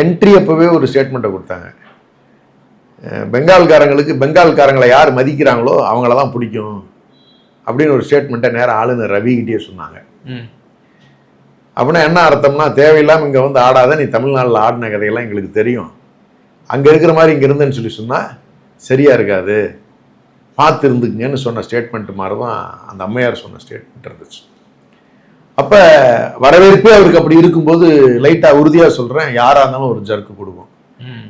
Entry அப்போவே ஒரு ஸ்டேட்மெண்ட்டை கொடுத்தாங்க. பெங்கால்காரங்களை யார் மதிக்கிறாங்களோ அவங்கள தான் பிடிக்கும் அப்படின்னு ஒரு ஸ்டேட்மெண்ட்டை நேரம் ஆளுநர் ரவிகிட்டே சொன்னாங்க. அப்படின்னா என்ன அர்த்தம்னா, தேவையில்லாமல் இங்கே வந்து ஆடாத, நீ தமிழ்நாட்டில் ஆடின கதையெல்லாம் எங்களுக்கு தெரியும், அங்கே இருக்கிற மாதிரி இங்கே இருந்தேன்னு சொன்னால் சரியாக இருக்காது, பார்த்து இருந்துக்குங்கன்னு சொன்ன ஸ்டேட்மெண்ட் மாதிரி தான் அந்த அம்மையார் சொன்ன ஸ்டேட்மெண்ட் இருந்துச்சு. அப்போ வரவேற்பே அவருக்கு அப்படி இருக்கும்போது லைட்டாக உறுதியாக சொல்கிறேன், யாராக இருந்தாலும் ஒரு ஜர்க்கு கொடுக்கும்.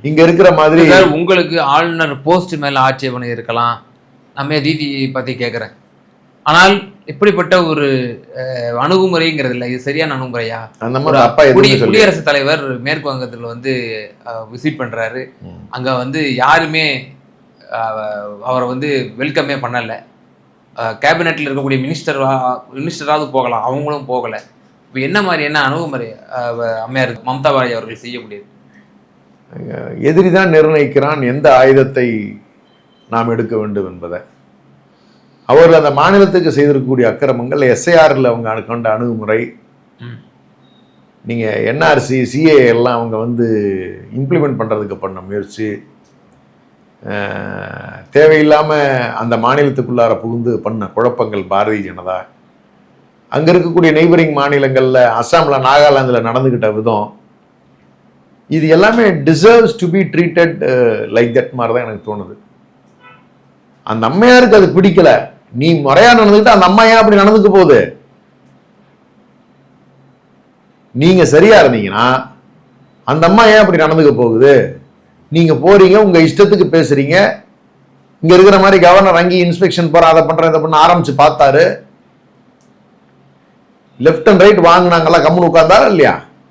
இங்கே இருக்கிற மாதிரி உங்களுக்கு ஆளுநர் போஸ்ட் மேலே ஆட்சேபனை இருக்கலாம், நம்ம தீதி பற்றி கேட்குறேன். ஆனால் இப்படிப்பட்ட ஒரு அணுகுமுறைங்கிறது இல்லை, இது சரியான அணுகுமுறையா? அந்த மாதிரி குடியரசுத் தலைவர் மேற்கு வங்கத்தில் வந்து விசிட் பண்ணுறாரு, அங்கே வந்து யாருமே அவரை வந்து வெல்கமே பண்ணலை. கேபினெட்டில் இருக்கக்கூடிய மினிஸ்டராவது போகலாம், அவங்களும் போகலை. இப்போ என்ன மாதிரியான அணுகுமுறை அம்மையார் மம்தா பானர்ஜி அவர்கள் செய்ய முடியாது? எதிரி தான் நிர்ணயிக்கிறான் எந்த ஆயுதத்தை நாம் எடுக்க வேண்டும் என்பதை. அவர்கள் அந்த மாநிலத்துக்கு செய்திருக்கக்கூடிய அக்கிரமங்கள், எஸ்ஐஆரில் அவங்க கொண்ட அணுகுமுறை, நீங்கள் என்ஆர்சி சிஏ எல்லாம் அவங்க வந்து இம்ப்ளிமெண்ட் பண்ணுறதுக்கு பண்ண முயற்சி, தேவையில்லாமல் அந்த மாநிலத்துக்குள்ளார புகுந்து பண்ண குழப்பங்கள் பாரதிய ஜனதா, அங்கே இருக்கக்கூடிய நெய்பரிங் மாநிலங்களில் அஸ்ஸாமில் நாகாலாந்தில் நடந்துக்கிட்ட விதம், இது எல்லாமே deserves to be treated like that மாதிரி தான் எனக்கு தோணுது. அந்த அம்மையாருக்கு அது பிடிக்கல, நீ முறையா நடந்துக்கிட்டு அந்த அம்மா ஏன் அப்படி நடந்துக்க போகுது? நீங்க சரியா இருந்தீங்கன்னா அந்த அம்மா ஏன் அப்படி நடந்துக்க போகுது? நீங்க போறீங்க, உங்க இஷ்டத்துக்கு பேசுறீங்க. இங்க இருக்கிற மாதிரி கவர்னர் அங்கேயும் இன்ஸ்பெக்ஷன் போற, அதை பண்ற இதை பண்ண ஆரம்பிச்சு பார்த்தாரு, லெப்ட் அண்ட் ரைட் வாங்கினாங்களா, கம்முன்னு உட்கார்ந்தாரா இல்லையா?